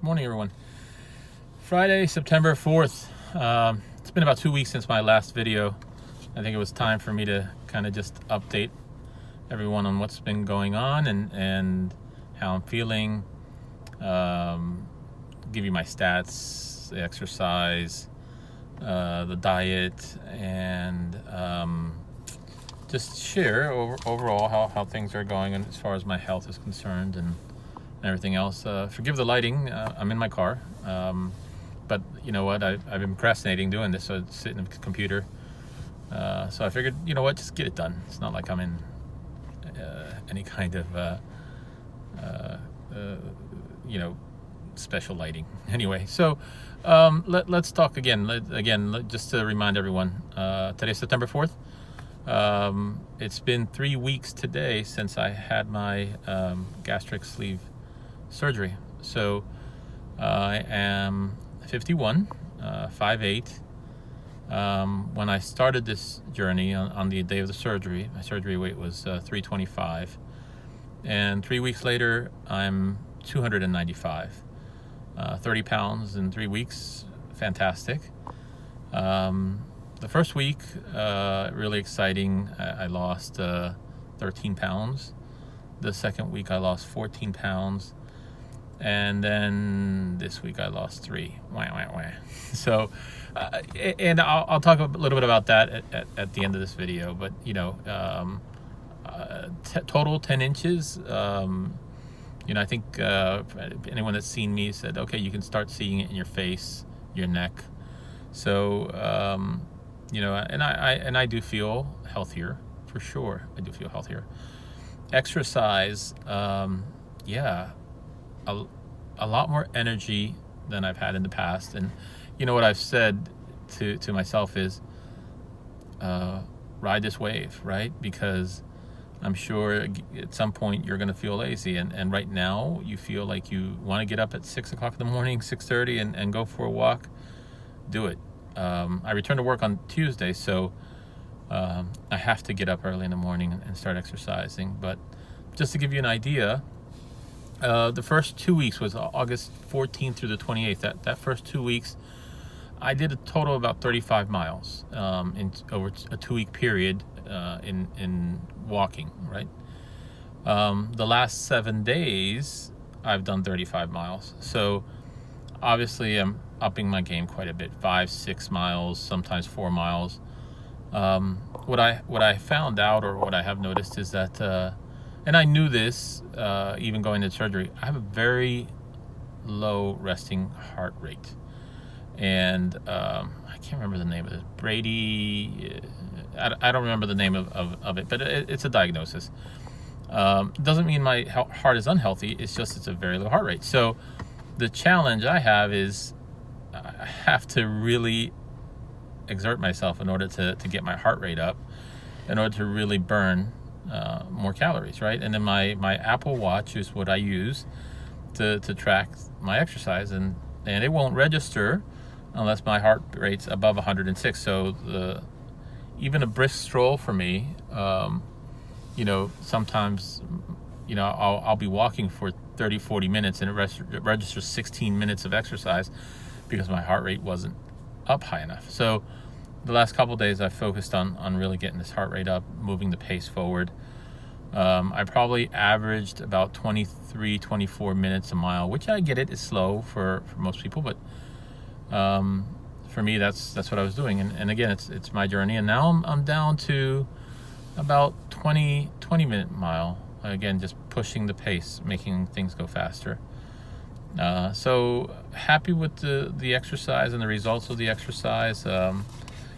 Morning, everyone. Friday, September 4th. It's been about 2 weeks since my last video. I think it was time for me to kind of just update everyone on what's been going on and how I'm feeling. Give you my stats, the exercise, the diet, and just share overall how things are going as far as my health is concerned and everything else. Forgive the lighting. I'm in my car, but you know what? I've been procrastinating doing this, so it's sitting in the computer. So I figured, you know what? Just get it done. It's not like I'm in any kind of special lighting. Anyway, so let's talk again. Just to remind everyone, today's September 4th. It's been 3 weeks today since I had my gastric sleeve surgery. So I am 51, 5'8". When I started this journey on the day of the surgery, my surgery weight was 325, and 3 weeks later I'm 295. 30 pounds in 3 weeks. Fantastic. The first week, really exciting. I lost 13 pounds. The second week I lost 14 pounds. And then this week I lost 3. So, and I'll talk a little bit about that at the end of this video. But, total 10 inches. I think anyone that's seen me said, okay, you can start seeing it in your face, your neck. So, and I do feel healthier, for sure. I do feel healthier. Exercise, a lot more energy than I've had in the past. And what I've said to myself is, ride this wave, right? Because I'm sure at some point you're going to feel lazy, and right now you feel like you want to get up at 6 o'clock in the morning, 6:30, and go for a walk. Do it. I return to work on Tuesday, so I have to get up early in the morning and start exercising. But just to give you an idea, the first 2 weeks was August 14th through the 28th. That first 2 weeks, I did a total of about 35 miles in over a 2-week period in walking, right? The last 7 days, I've done 35 miles. So obviously I'm upping my game quite a bit, 5-6 miles, sometimes 4 miles. What I found out, or what I have noticed, is that and I knew this even going into surgery, I have a very low resting heart rate. And I can't remember the name of it. Brady, I don't remember the name of it, but it's a diagnosis. Doesn't mean my heart is unhealthy. It's just it's a very low heart rate. So the challenge I have is I have to really exert myself in order to get my heart rate up, in order to really burn more calories, right? And then my Apple Watch is what I use to track my exercise, and it won't register unless my heart rate's above 106. So even a brisk stroll for me, sometimes, I'll be walking for 30-40 minutes and it registers 16 minutes of exercise because my heart rate wasn't up high enough. So the last couple of days I focused on really getting this heart rate up, moving the pace forward. I probably averaged about 23-24 minutes a mile, which I get it is slow for most people, but for me that's what I was doing. And again, it's my journey, and now I'm down to about 20 minute mile, again, just pushing the pace, making things go faster. So happy with the exercise and the results of the exercise.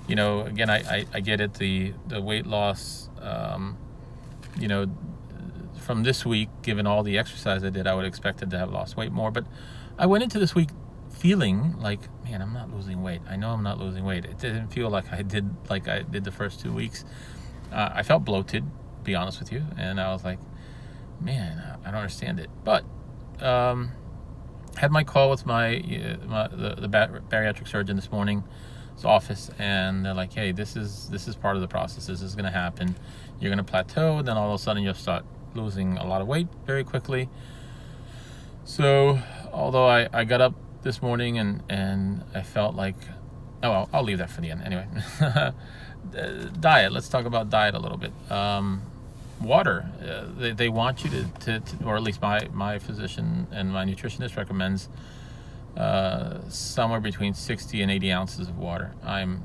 Again, I get it, the weight loss, from this week, given all the exercise I did, I would expect to have lost weight more. But I went into this week feeling like, man, I'm not losing weight. I know I'm not losing weight. It didn't feel like I did the first 2 weeks. I felt bloated, to be honest with you, and I was like, man, I don't understand it. But had my call with the bariatric surgeon this morning, his office, and they're like, hey, this is part of the process. This is going to happen. You're going to plateau, then all of a sudden you'll start losing a lot of weight very quickly. So although I got up this morning and I felt like, oh, well, I'll leave that for the end anyway. Diet. Let's talk about diet a little bit. Water. They want you to, or at least my physician and my nutritionist recommends somewhere between 60 and 80 ounces of water. I'm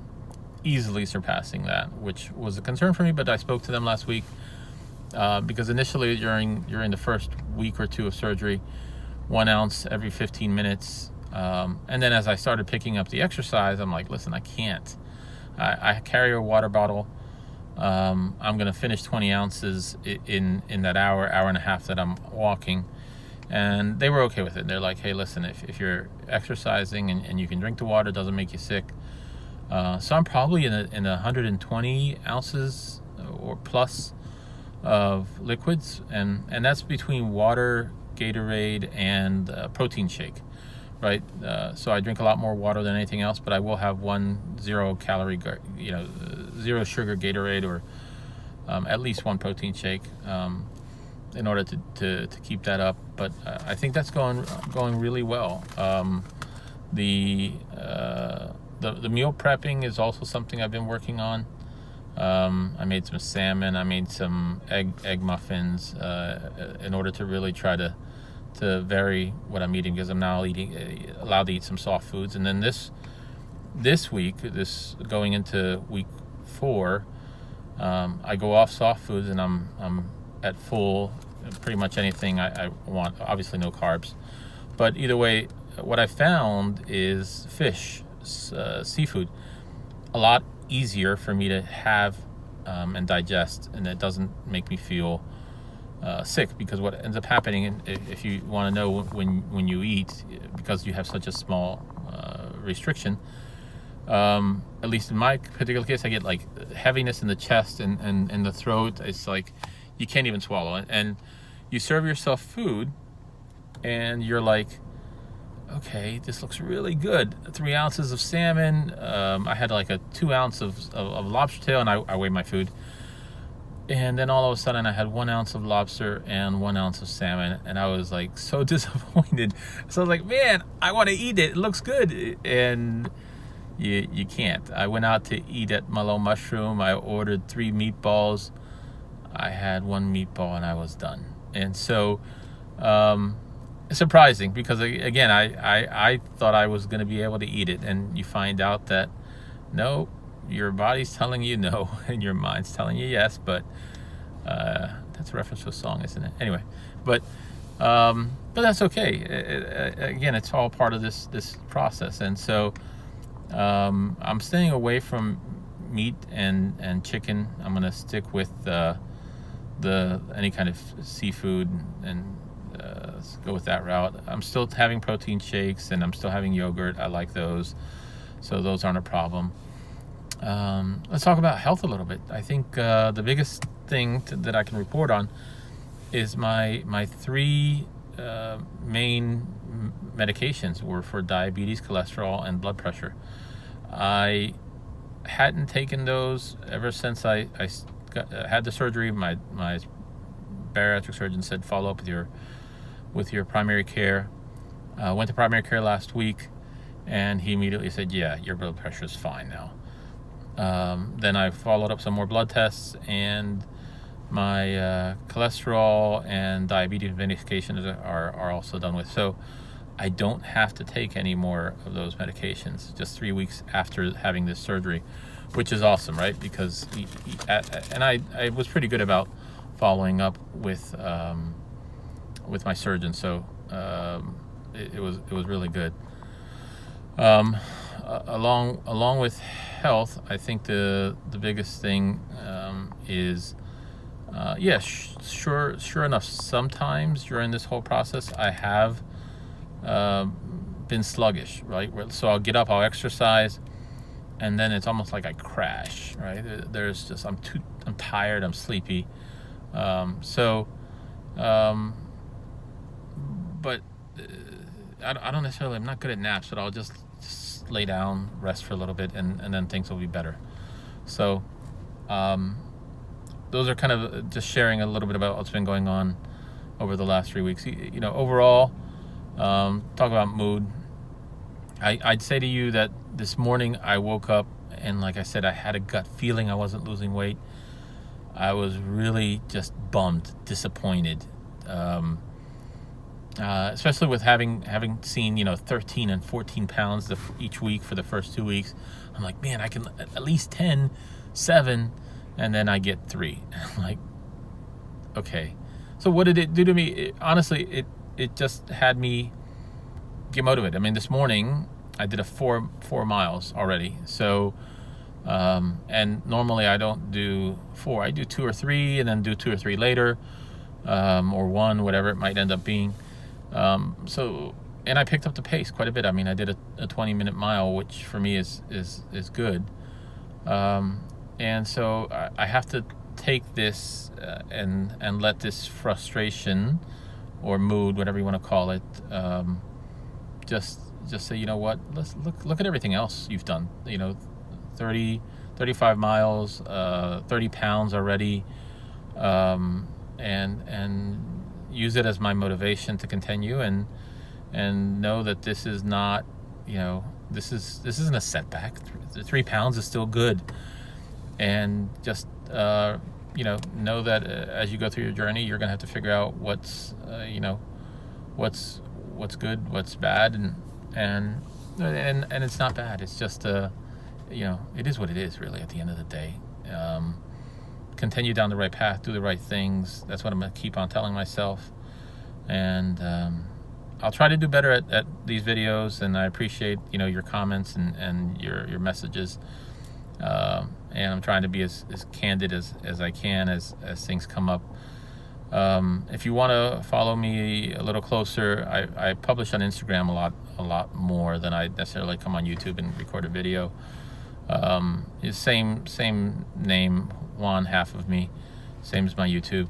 easily surpassing that, which was a concern for me, but I spoke to them last week because initially during the first week or two of surgery, 1 ounce every 15 minutes. And then as I started picking up the exercise, I'm like, listen, I can't. I carry a water bottle. I'm going to finish 20 ounces in that hour and a half that I'm walking. And they were okay with it. They're like, hey, listen, if you're exercising and you can drink the water, it doesn't make you sick. So I'm probably in 120 ounces or plus of liquids. And that's between water, Gatorade, and protein shake, right? So I drink a lot more water than anything else, but I will have one 0 calorie, zero sugar Gatorade or at least one protein shake in order to keep that up. But I think that's going really well. The meal prepping is also something I've been working on. I made some salmon. I made some egg muffins in order to really try to vary what I'm eating, because I'm now allowed to eat some soft foods. And then this week, going into week 4, I go off soft foods and I'm at full, pretty much anything I want. Obviously no carbs, but either way, what I found is fish, seafood, a lot easier for me to have and digest, and it doesn't make me feel sick, because what ends up happening, if you want to know when you eat, because you have such a small restriction, at least in my particular case, I get like heaviness in the chest and in the throat. It's like you can't even swallow it, and you serve yourself food and you're like, okay, this looks really good. 3 ounces of salmon. I had like a 2 ounce of lobster tail, and I weighed my food. And then all of a sudden I had 1 ounce of lobster and 1 ounce of salmon, and I was like so disappointed. So I was like, man, I want to eat it. It looks good. And you can't. I went out to eat at Mellow Mushroom. I ordered 3 meatballs. I had 1 meatball and I was done. And so it's surprising, because again, I thought I was going to be able to eat it, and you find out that no, your body's telling you no and your mind's telling you yes. But that's a reference to a song, isn't it? Anyway, but that's okay. Again, it's all part of this process. And so I'm staying away from meat and chicken. I'm going to stick with any kind of seafood and go with that route. I'm still having protein shakes, and I'm still having yogurt. I like those, so those aren't a problem. Let's talk about health a little bit. I think the biggest thing that I can report on is my 3 main medications were for diabetes, cholesterol, and blood pressure. I hadn't taken those ever since I had the surgery. My bariatric surgeon said follow up with your primary care. Went to primary care last week, and he immediately said, yeah, your blood pressure is fine now. Then I followed up some more blood tests, and my cholesterol and diabetes medications are also done with. So I don't have to take any more of those medications just 3 weeks after having this surgery, which is awesome, right? Because and I was pretty good about following up with my surgeon, so it was really good. Along with health, I think the biggest thing is sure enough, sometimes during this whole process I have been sluggish, right? So I'll get up, I'll exercise, and then it's almost like I crash, right? There's just I'm tired, I'm sleepy. But I don't necessarily, I'm not good at naps, but I'll just lay down, rest for a little bit, and then things will be better. So those are kind of just sharing a little bit about what's been going on over the last 3 weeks. Overall, Talk about mood. I'd say to you that this morning I woke up and, like I said, I had a gut feeling I wasn't losing weight. I was really just bummed, disappointed, especially with having seen 13 and 14 pounds each week for the first 2 weeks. I'm like, man, I can at least 10, 7, and then I get 3. I'm like, okay. So what did it do to me? Honestly, it just had me get motivated. I mean, this morning I did a 4 miles already. So, and normally I don't do 4. I do 2 or 3, and then do 2 or 3 later, or 1, whatever it might end up being. So, and I picked up the pace quite a bit. I mean, I did a 20-minute mile, which for me is good. And so I have to take this and let this frustration or mood, whatever you want to call it, just say, you know what, let's look at everything else you've done. 35 miles, 30 pounds already, and use it as my motivation to continue, and know that this is not, this isn't a setback. The 3 pounds is still good, and just know that as you go through your journey, you're gonna have to figure out what's good, what's bad, and it's not bad. It's just it is what it is, really, at the end of the day. Continue down the right path, do the right things. That's what I'm gonna keep on telling myself, and I'll try to do better at these videos. And I appreciate your comments and your messages, and I'm trying to be as candid as I can as things come up. If you want to follow me a little closer, I publish on Instagram a lot more than I necessarily come on YouTube and record a video. Same name, Juan, half of me, same as my YouTube.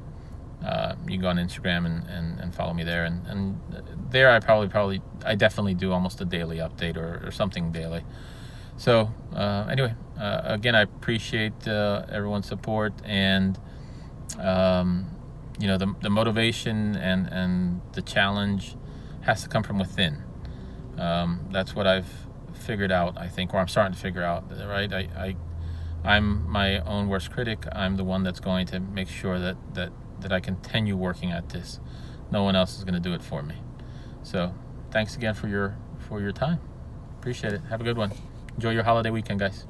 You can go on Instagram and follow me there, and there I definitely do almost a daily update or something daily. So anyway, again, I appreciate everyone's support, and the motivation and the challenge has to come from within. That's what I've figured out, I think, or I'm starting to figure out, right? I'm my own worst critic. I'm the one that's going to make sure that I continue working at this. No one else is going to do it for me. So thanks again for your time. Appreciate it. Have a good one. Enjoy your holiday weekend, guys.